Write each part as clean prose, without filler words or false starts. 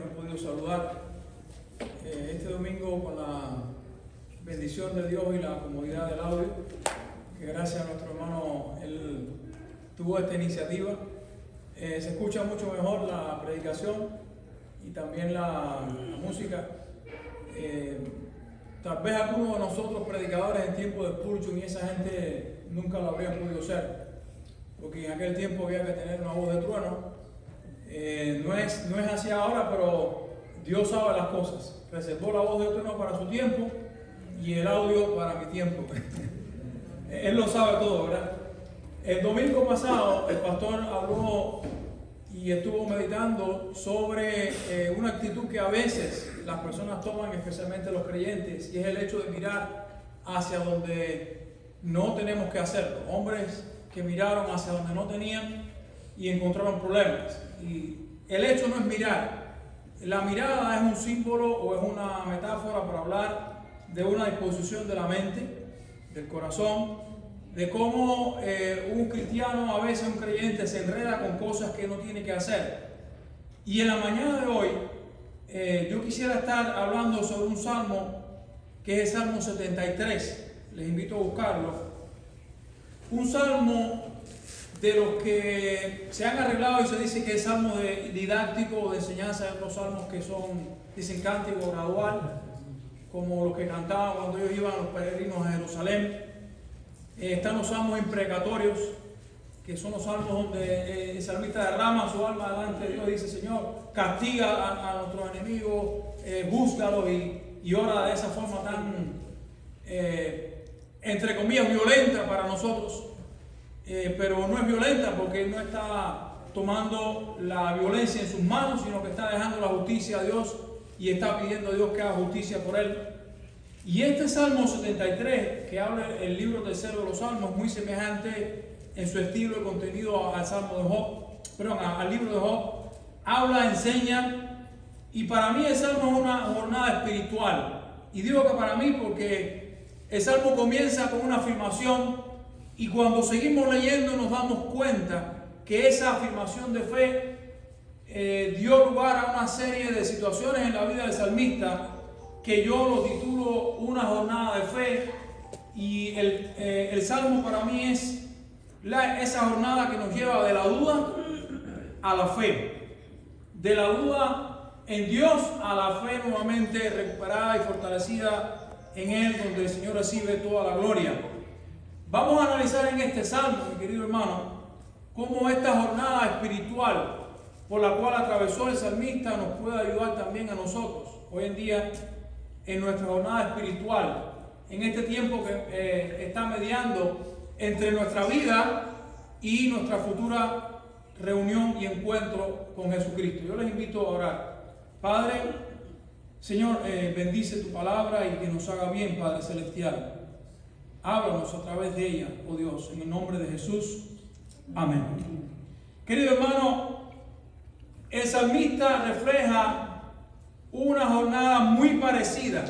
he podido saludar este domingo con la bendición de Dios y la comodidad del audio, que gracias a nuestro hermano él tuvo esta iniciativa. Se escucha mucho mejor la predicación y también la música. Tal vez algunos de nosotros predicadores en tiempo de Spurgeon y esa gente nunca lo habrían podido ser, porque en aquel tiempo había que tener una voz de trueno. No es así ahora, pero Dios sabe las cosas. Reservó la voz de trueno para su tiempo y el audio para mi tiempo. Él lo sabe todo, ¿verdad? El domingo pasado el pastor habló y estuvo meditando sobre una actitud que a veces las personas toman, especialmente los creyentes, y es el hecho de mirar hacia donde no tenemos que hacerlo. Hombres que miraron hacia donde no tenían y encontraron problemas. Y el hecho no es mirar. La mirada es un símbolo o es una metáfora para hablar de una disposición de la mente, del corazón, de cómo un cristiano, a veces un creyente, se enreda con cosas que no tiene que hacer. Y en la mañana de hoy yo quisiera estar hablando sobre un salmo que es el Salmo 73. Les invito a buscarlo. Un salmo de los que se han arreglado y se dice que es salmo didáctico o de enseñanza. Hay otros salmos que son, dicen, cántico gradual, como los que cantaban cuando ellos iban los peregrinos a Jerusalén. Están los salmos imprecatorios, que son los salmos donde el salmista derrama su alma delante de Dios y dice: Señor, castiga a nuestros enemigos, búscalos, y ora de esa forma tan, entre comillas, violenta para nosotros. Pero no es violenta porque no está tomando la violencia en sus manos, sino que está dejando la justicia a Dios y está pidiendo a Dios que haga justicia por él. Y este Salmo 73, que habla el libro tercero de los Salmos, muy semejante en su estilo y contenido al Salmo de Job, al libro de Job, habla, enseña, y para mí el Salmo es una jornada espiritual. Y digo que para mí porque el Salmo comienza con una afirmación, y cuando seguimos leyendo nos damos cuenta que esa afirmación de fe dio lugar a una serie de situaciones en la vida del salmista que yo lo titulo una jornada de fe. Y el Salmo para mí es esa jornada que nos lleva de la duda a la fe, de la duda en Dios a la fe nuevamente recuperada y fortalecida en Él, donde el Señor recibe toda la gloria. Vamos a analizar en este salmo, mi querido hermano, cómo esta jornada espiritual por la cual atravesó el salmista nos puede ayudar también a nosotros hoy en día en nuestra jornada espiritual, en este tiempo que está mediando entre nuestra vida y nuestra futura reunión y encuentro con Jesucristo. Yo les invito a orar. Padre, Señor, bendice tu palabra y que nos haga bien, Padre Celestial. Háblanos a través de ella, oh Dios, en el nombre de Jesús. Amén. Querido hermano, el salmista refleja una jornada muy parecida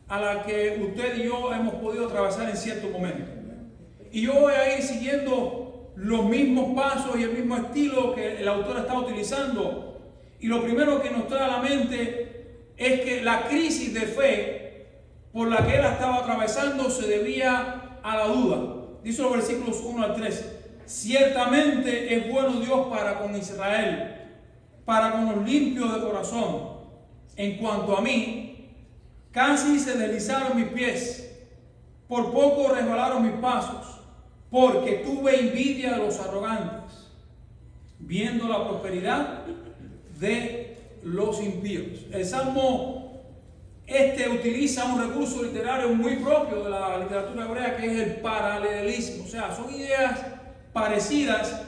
a la que usted y yo hemos podido atravesar en cierto momento. Y yo voy a ir siguiendo los mismos pasos y el mismo estilo que el autor está utilizando. Y lo primero que nos trae a la mente es que la crisis de fe por la que él estaba atravesando se debía a la duda. Dice los versículos 1 al 3. Ciertamente es bueno Dios para con Israel, para con los limpios de corazón. En cuanto a mí, casi se deslizaron mis pies, por poco resbalaron mis pasos, porque tuve envidia de los arrogantes, viendo la prosperidad de los impíos. El Salmo utiliza un recurso literario muy propio de la literatura hebrea, que es el paralelismo. O sea, son ideas parecidas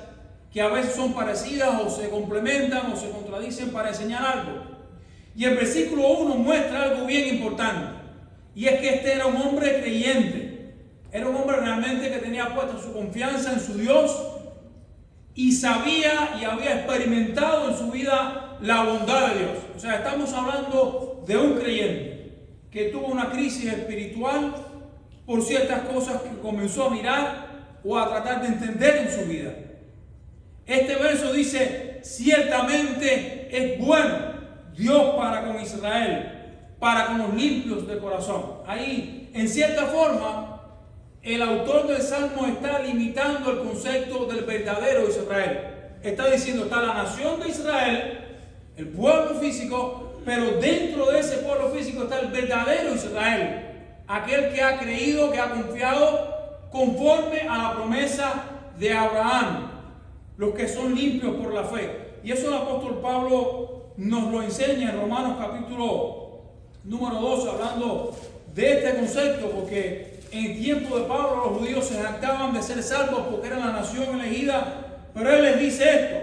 que a veces son parecidas o se complementan o se contradicen para enseñar algo. Y el versículo 1 muestra algo bien importante, y es que este era un hombre creyente, era un hombre realmente que tenía puesta su confianza en su Dios y sabía y había experimentado en su vida la bondad de Dios. O sea, estamos hablando de un creyente que tuvo una crisis espiritual por ciertas cosas que comenzó a mirar o a tratar de entender en su vida. Este verso dice: ciertamente es bueno Dios para con Israel, para con los limpios de corazón. Ahí, en cierta forma, el autor del Salmo está limitando el concepto del verdadero Israel. Está diciendo, está la nación de Israel, el pueblo físico, pero dentro de ese pueblo físico está el verdadero Israel, aquel que ha creído, que ha confiado conforme a la promesa de Abraham, los que son limpios por la fe. Y eso el apóstol Pablo nos lo enseña en Romanos capítulo número 12, hablando de este concepto, porque en el tiempo de Pablo los judíos se jactaban de ser salvos porque eran la nación elegida, pero él les dice esto,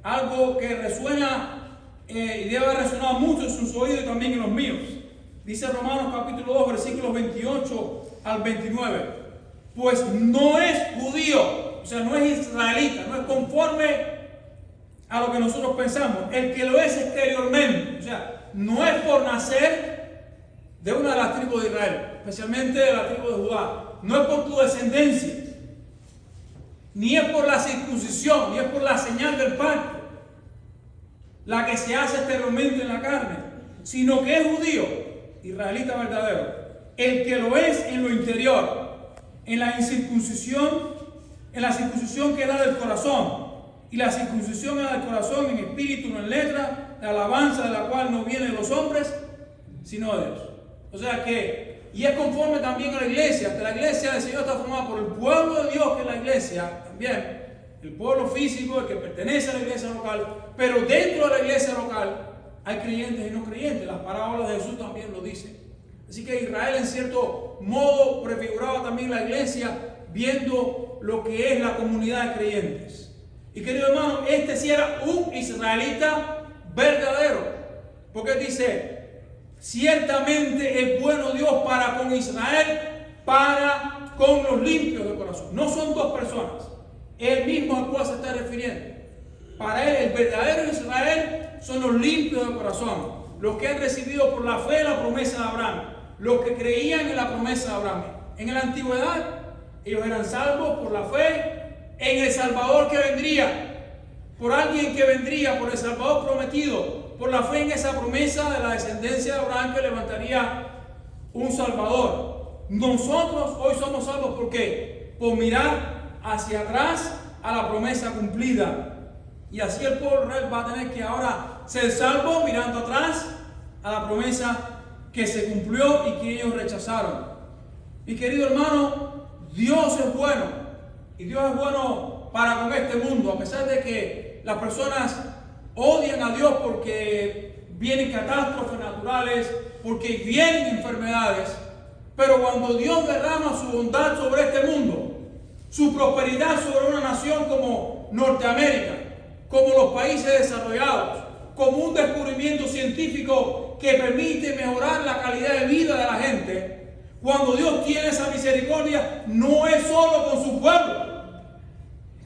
algo que resuena y debe haber resonado mucho en sus oídos y también en los míos. Dice Romanos capítulo 2, versículos 28 al 29. Pues no es judío, o sea, no es israelita, no es conforme a lo que nosotros pensamos. El que lo es exteriormente, o sea, no es por nacer de una de las tribus de Israel, especialmente de la tribu de Judá. No es por tu descendencia, ni es por la circuncisión, ni es por la señal del pacto, la que se hace exteriormente en la carne, sino que es judío, israelita verdadero, el que lo es en lo interior, en la incircuncisión, en la circuncisión que da del corazón, y la circuncisión da del corazón en espíritu, no en letra, la alabanza de la cual no viene de los hombres, sino de Dios. O sea que, y es conforme también a la iglesia, que la iglesia del Señor está formada por el pueblo de Dios, que es la iglesia, también el pueblo físico, el que pertenece a la iglesia local, pero dentro de la iglesia local hay creyentes y no creyentes. Las parábolas de Jesús también lo dicen. Así que Israel en cierto modo prefiguraba también la iglesia, viendo lo que es la comunidad de creyentes. Y querido hermano, este sí era un israelita verdadero, porque dice, ciertamente es bueno Dios para con Israel, para con los limpios de corazón. No son dos personas, él mismo al cual se está refiriendo. Para él, el verdadero Israel son los limpios de corazón, los que han recibido por la fe la promesa de Abraham, los que creían en la promesa de Abraham. En la antigüedad, ellos eran salvos por la fe en el Salvador que vendría, por alguien que vendría, por el Salvador prometido, por la fe en esa promesa de la descendencia de Abraham que levantaría un Salvador. Nosotros hoy somos salvos ¿por qué? Por mirar hacia atrás a la promesa cumplida. Y así el pueblo va a tener que ahora ser salvo mirando atrás a la promesa que se cumplió y que ellos rechazaron. Mi querido hermano, Dios es bueno. Y Dios es bueno para con este mundo, a pesar de que las personas odian a Dios porque vienen catástrofes naturales, porque vienen enfermedades. Pero cuando Dios derrama su bondad sobre este mundo, su prosperidad sobre una nación como Norteamérica, como los países desarrollados, como un descubrimiento científico que permite mejorar la calidad de vida de la gente, cuando Dios tiene esa misericordia, no es solo con su pueblo,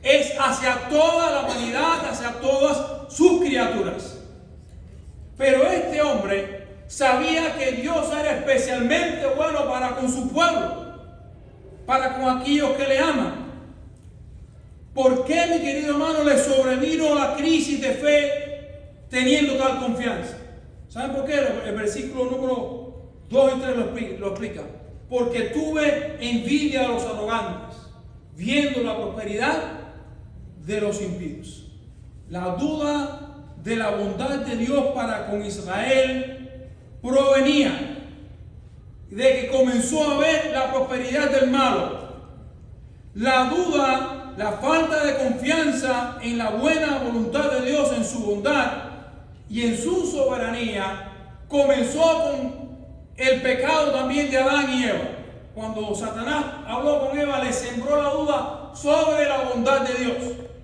es hacia toda la humanidad, hacia todas sus criaturas. Pero este hombre sabía que Dios era especialmente bueno para con su pueblo, para con aquellos que le aman. ¿Por qué, mi querido hermano, le sobrevino la crisis de fe teniendo tal confianza? ¿Saben por qué? El versículo número 2 y 3 lo explica. Porque tuve envidia de los arrogantes, viendo la prosperidad de los impíos. La duda de la bondad de Dios para con Israel provenía de que comenzó a ver la prosperidad del malo. La duda, la falta de confianza en la buena voluntad de Dios, en su bondad y en su soberanía, comenzó con el pecado también de Adán y Eva. Cuando Satanás habló con Eva, le sembró la duda sobre la bondad de Dios.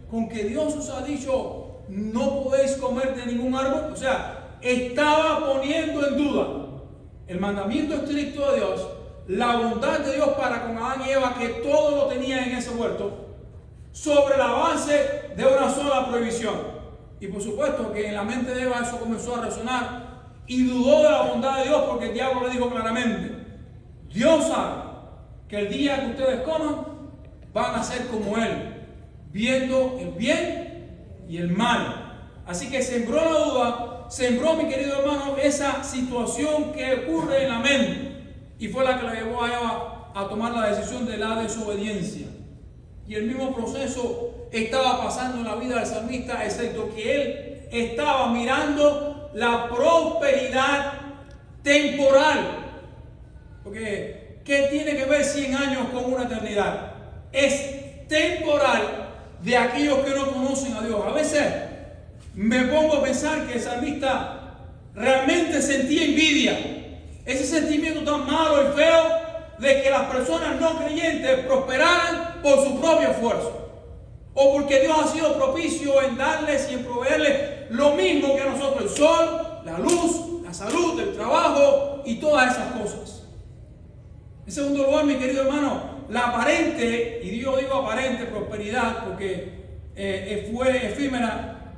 Con que Dios os ha dicho, no podéis comer de ningún árbol. O sea, estaba poniendo en duda el mandamiento estricto de Dios, la bondad de Dios para con Adán y Eva, que todo lo tenían en ese huerto, sobre la base de una sola prohibición. Y por supuesto que en la mente de Eva eso comenzó a resonar y dudó de la bondad de Dios, porque el diablo le dijo claramente, Dios sabe que el día que ustedes coman van a ser como Él, viendo el bien y el mal. Así que sembró la duda sembró, mi querido hermano, esa situación que ocurre en la mente y fue la que la llevó a Eva a tomar la decisión de la desobediencia. Y el mismo proceso estaba pasando en la vida del salmista, excepto que él estaba mirando la prosperidad temporal. Porque, ¿qué tiene que ver 100 años con una eternidad? Es temporal de aquellos que no conocen a Dios. A veces me pongo a pensar que el salmista realmente sentía envidia. Ese sentimiento tan malo y feo de que las personas no creyentes prosperaran por su propio esfuerzo. O porque Dios ha sido propicio en darles y en proveerles lo mismo que a nosotros: el sol, la luz, la salud, el trabajo y todas esas cosas. En segundo lugar, mi querido hermano, la aparente, y yo digo aparente prosperidad porque fue efímera,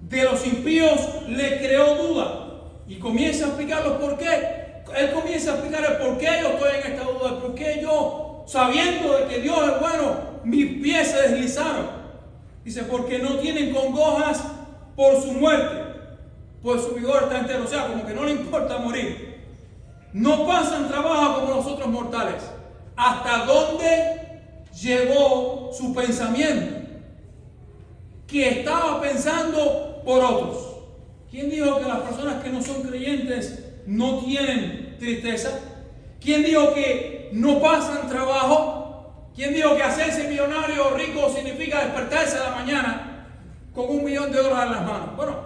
de los impíos le creó duda. Y comienza a explicar los por qué. Él comienza a explicar el por qué yo estoy en esta duda, el por qué yo, sabiendo de que Dios es bueno, mis pies se deslizaron. Dice, porque no tienen congojas por su muerte, pues su vigor está entero. O sea, como que no le importa morir. No pasan trabajo como los otros mortales. ¿Hasta dónde llegó su pensamiento? Que estaba pensando por otros. ¿Quién dijo que las personas que no son creyentes no tienen tristeza? ¿Quién dijo que no pasan trabajo? ¿Quién dijo que hacerse millonario o rico significa despertarse a la mañana con $1 millón en las manos? Bueno,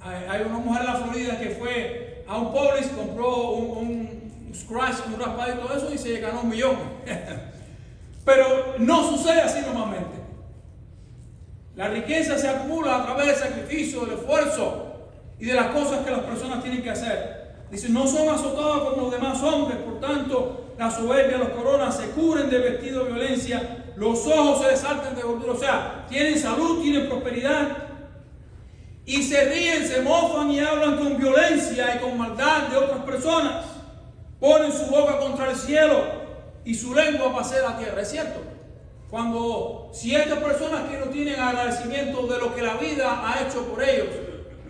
hay una mujer en la Florida que fue a un Publix, compró un scratch, un raspadito y todo eso y se ganó $1 millón. Pero no sucede así normalmente. La riqueza se acumula a través del sacrificio, del esfuerzo y de las cosas que las personas tienen que hacer. Dice, no son azotados como los demás hombres, por tanto, la soberbia los coronas, se cubren de vestido de violencia, los ojos se desaltan de gordura. O sea, tienen salud, tienen prosperidad, y se ríen, se mofan y hablan con violencia y con maldad de otras personas. Ponen su boca contra el cielo y su lengua pasea la tierra. Es cierto, cuando ciertas personas que no tienen agradecimiento de lo que la vida ha hecho por ellos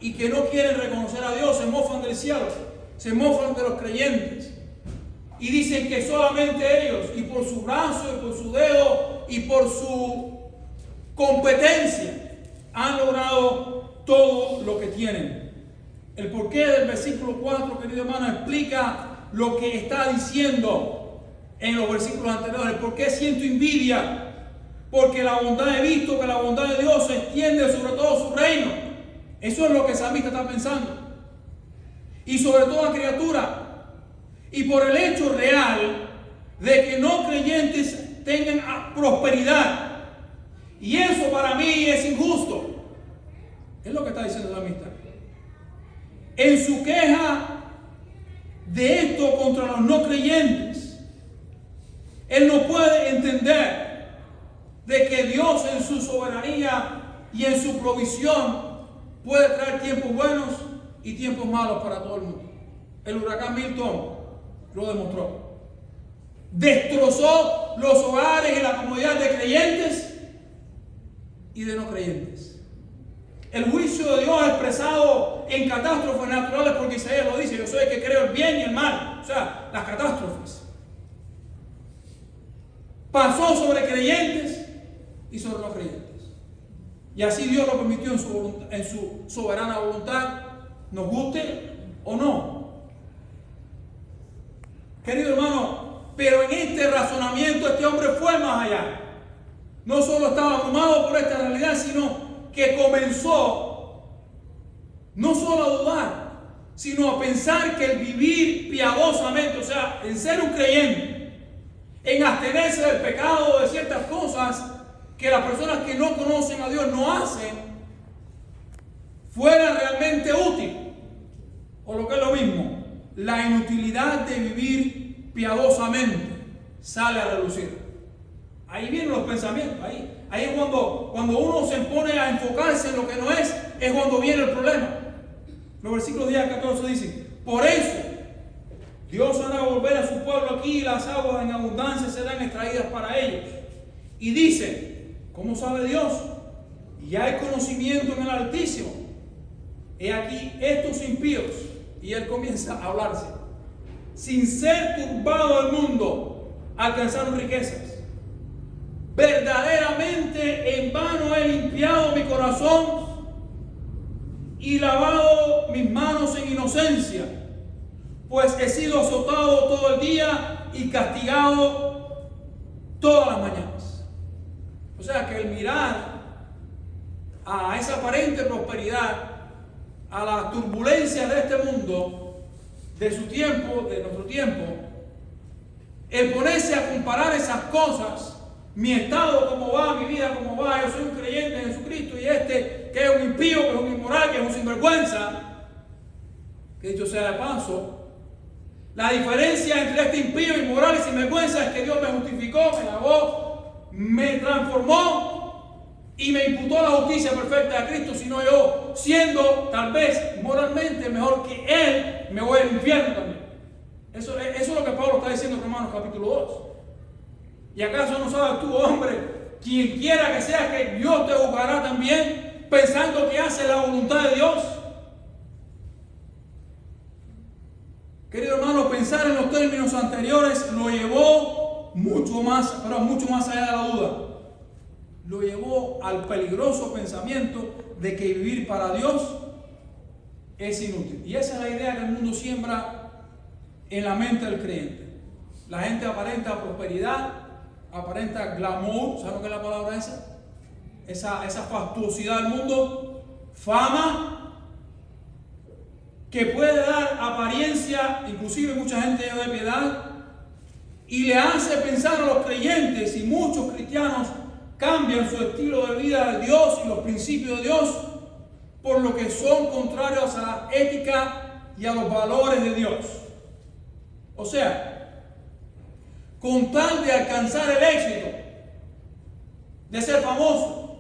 y que no quieren reconocer a Dios, se mofan del cielo, se mofan de los creyentes y dicen que solamente ellos, y por su brazo y por su dedo y por su competencia, han logrado todo lo que tienen. El porqué del versículo 4, querido hermano, explica lo que está diciendo en los versículos anteriores. El por qué siento envidia, porque la bondad, he visto que la bondad de Dios se extiende sobre todo su reino. Eso es lo que el salmista está pensando. Y sobre toda criatura. Y por el hecho real de que no creyentes tengan prosperidad. Y eso para mí es injusto. Es lo que está diciendo el salmista. En su queja de esto contra los no creyentes, él no puede entender de que Dios en su soberanía y en su provisión puede traer tiempos buenos y tiempos malos para todo el mundo. El huracán Milton lo demostró. Destrozó los hogares y la comodidad de creyentes y de no creyentes. El juicio de Dios expresado en catástrofes naturales, porque Isaías lo dice: yo soy el que creo el bien y el mal. O sea, las catástrofes. Pasó sobre creyentes y sobre no creyentes. Y así Dios lo permitió en su soberana voluntad, nos guste o no. Querido hermano, pero en este razonamiento este hombre fue más allá. No solo estaba abrumado por esta realidad, sino que comenzó no solo a dudar, sino a pensar que el vivir piadosamente, o sea, en ser un creyente, en abstenerse del pecado, de ciertas cosas que las personas que no conocen a Dios no hacen, fuera realmente útil. O lo que es lo mismo, la inutilidad de vivir piadosamente sale a relucir. Ahí vienen los pensamientos, ahí es cuando uno se pone a enfocarse en lo que no es cuando viene el problema. Los versículos 10 al 14 dicen: por eso Dios hará volver a su pueblo aquí, y las aguas en abundancia serán extraídas para ellos. Y dice: ¿cómo sabe Dios? Y hay conocimiento en el Altísimo. he aquí estos impíos, y él comienza a hablarse, sin ser turbado el mundo, alcanzaron riquezas. Verdaderamente en vano he limpiado mi corazón y lavado mis manos en inocencia, pues he sido azotado todo el día y castigado todas las mañanas. O sea que el mirar a esa aparente prosperidad, a la turbulencia de este mundo, de su tiempo, de nuestro tiempo, el ponerse a comparar esas cosas, mi estado cómo va, mi vida cómo va, yo soy un creyente en Jesucristo y este que es un impío, que es un inmoral, que es un sinvergüenza, que dicho sea de paso, la diferencia entre este impío, inmoral y sinvergüenza es que Dios me justificó, me lavó, me transformó y me imputó la justicia perfecta de Cristo, sino yo, siendo tal vez moralmente mejor que Él, me voy al infierno también. Eso es lo que Pablo está diciendo en Romanos capítulo 2. ¿Y acaso no sabes tú, hombre, quien quiera que sea, que Dios te juzgará también, pensando que hace la voluntad de Dios? Querido hermano, pensar en los términos anteriores lo llevó mucho más, pero mucho más allá de la duda. Lo llevó al peligroso pensamiento de que vivir para Dios es inútil. Y esa es la idea que el mundo siembra en la mente del creyente. La gente aparenta prosperidad, aparenta glamour, ¿saben lo que es la palabra esa? Esa fastuosidad del mundo, fama, que puede dar apariencia, inclusive mucha gente llena de piedad, y le hace pensar a los creyentes, y muchos cristianos cambian su estilo de vida de Dios y los principios de Dios por lo que son contrarios a la ética y a los valores de Dios. O sea, con tal de alcanzar el éxito, de ser famoso,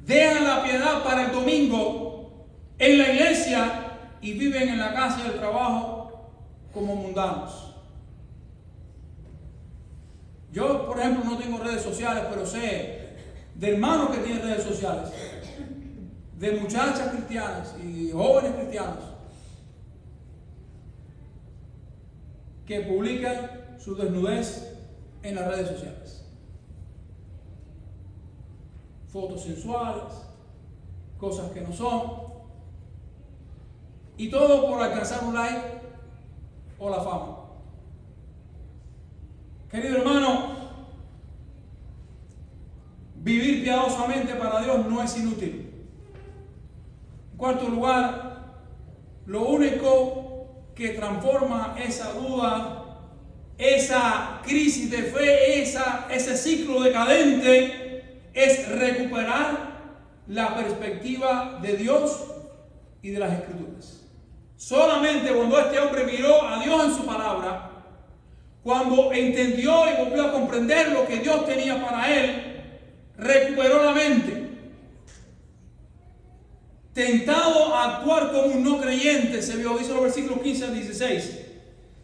dejan la piedad para el domingo en la iglesia y viven en la casa y el trabajo como mundanos. Yo, por ejemplo, no tengo redes sociales, pero sé de hermanos que tienen redes sociales, de muchachas cristianas y jóvenes cristianos que publican su desnudez en las redes sociales. Fotos sensuales, cosas que no son, y todo por alcanzar un like o la fama. Querido hermano, vivir piadosamente para Dios no es inútil. En cuarto lugar, lo único que transforma esa duda, esa crisis de fe, ese ciclo decadente, es recuperar la perspectiva de Dios y de las Escrituras. Solamente cuando este hombre miró a Dios en su palabra, cuando entendió y volvió a comprender lo que Dios tenía para él, recuperó la mente. Tentado a actuar como un no creyente, se vio, dice los versículos 15 al 16.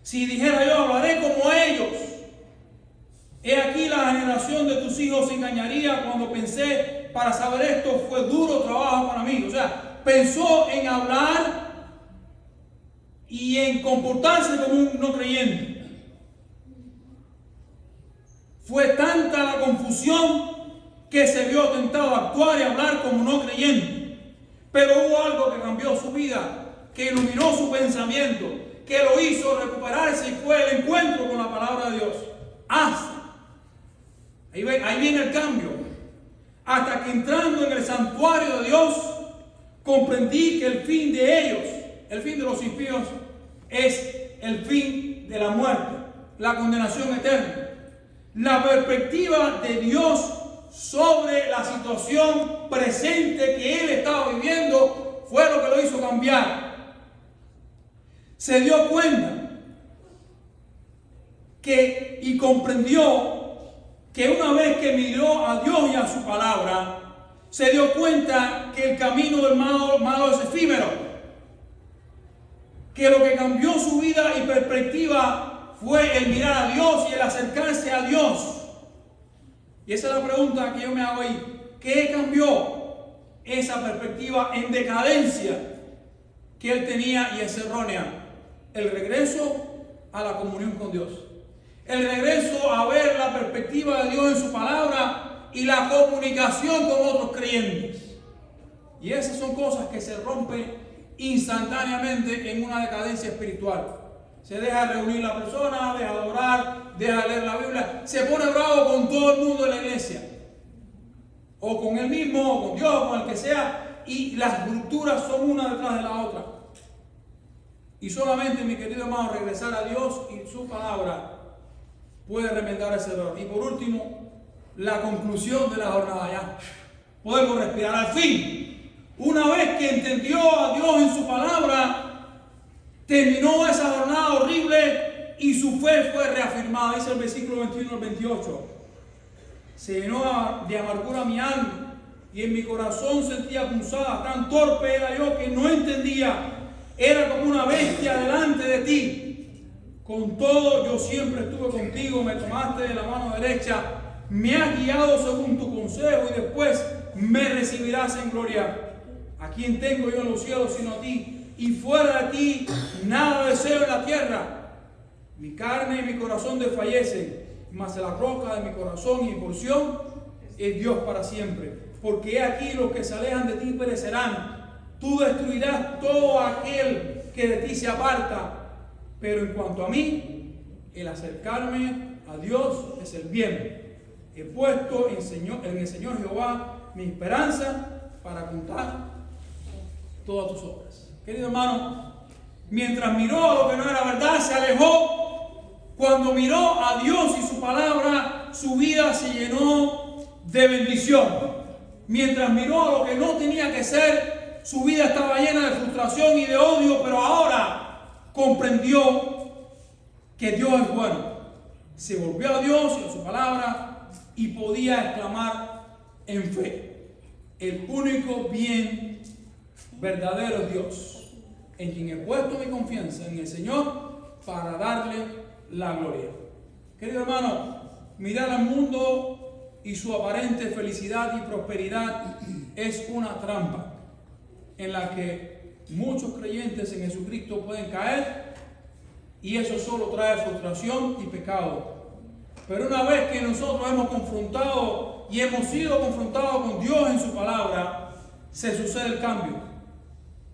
Si dijera yo, hablaré como ellos. He aquí la generación de tus hijos se engañaría. Cuando pensé para saber esto, fue duro trabajo para mí. O sea, pensó en hablar y en comportarse como un no creyente. Fue tanta la confusión que se vio tentado a actuar y hablar como no creyente. Pero hubo algo que cambió su vida, que iluminó su pensamiento, que lo hizo recuperarse y fue el encuentro con la palabra de Dios. Ahí viene el cambio. Hasta que entrando en el santuario de Dios, comprendí que el fin de ellos, el fin de los impíos, es el fin de la muerte, la condenación eterna. La perspectiva de Dios sobre la situación presente que él estaba viviendo fue lo que lo hizo cambiar. Se dio cuenta y comprendió que una vez que miró a Dios y a su palabra, se dio cuenta que el camino del malo es efímero, que lo que cambió su vida y perspectiva fue el mirar a Dios y el acercarse a Dios. Y esa es la pregunta que yo me hago ahí. ¿Qué cambió? esa perspectiva en decadencia que él tenía y es errónea. El regreso a la comunión con Dios. El regreso a ver la perspectiva de Dios en su palabra y la comunicación con otros creyentes. Y esas son cosas que se rompen instantáneamente en una decadencia espiritual. Se deja reunir la persona, deja de orar, deja de leer la Biblia, se pone bravo con todo el mundo de la iglesia, o con él mismo, o con Dios, o con el que sea, y las rupturas son una detrás de la otra. Y solamente, mi querido hermano, regresar a Dios y su palabra puede remendar ese error. Y por último, la conclusión de la jornada. Ya podemos respirar al fin. Una vez que entendió a Dios en su palabra, terminó esa jornada horrible y su fe fue reafirmada. Dice el versículo 21 al 28. Se llenó de amargura mi alma y en mi corazón sentía punzadas. Tan torpe era yo que no entendía. Era como una bestia delante de ti. Con todo, yo siempre estuve contigo. Me tomaste de la mano derecha. Me has guiado según tu consejo y después me recibirás en gloria. ¿A quién tengo yo en los cielos sino a ti? Y fuera de ti nada deseo en la tierra. Mi carne y mi corazón desfallecen, mas la roca de mi corazón y mi porción es Dios para siempre. Porque he aquí los que se alejan de ti perecerán. Tú destruirás todo aquel que de ti se aparta. Pero en cuanto a mí, el acercarme a Dios es el bien. He puesto en el Señor Jehová mi esperanza para contar todas tus obras. Querido hermano, mientras miró a lo que no era verdad, se alejó. Cuando miró a Dios y su palabra, su vida se llenó de bendición. Mientras miró a lo que no tenía que ser, su vida estaba llena de frustración y de odio, pero ahora comprendió que Dios es bueno. Se volvió a Dios y a su palabra y podía exclamar en fe: el único bien verdadero es Dios, en quien he puesto mi confianza, en el Señor, para darle la gloria. Querido hermano, mirar al mundo y su aparente felicidad y prosperidad es una trampa en la que muchos creyentes en Jesucristo pueden caer, y eso solo trae frustración y pecado. Pero una vez que nosotros hemos confrontado y hemos sido confrontados con Dios en su palabra, se sucede el cambio,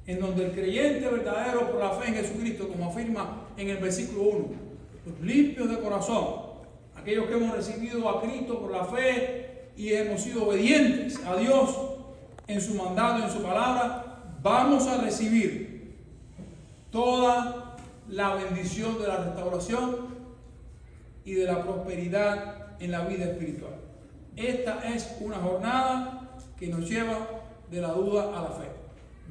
en donde el creyente verdadero por la fe en Jesucristo, como afirma en el versículo 1, los limpios de corazón, aquellos que hemos recibido a Cristo por la fe y hemos sido obedientes a Dios en su mandato, en su palabra, vamos a recibir toda la bendición de la restauración y de la prosperidad en la vida espiritual. Esta es una jornada que nos lleva de la duda a la fe.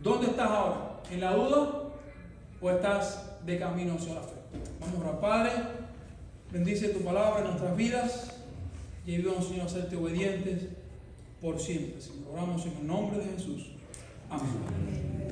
¿Dónde estás ahora? ¿En la duda o estás de camino hacia la fe? Vamos a orar. Padre, bendice tu palabra en nuestras vidas y ayúdanos, Señor, a serte obedientes por siempre. Oramos en el nombre de Jesús. Amén.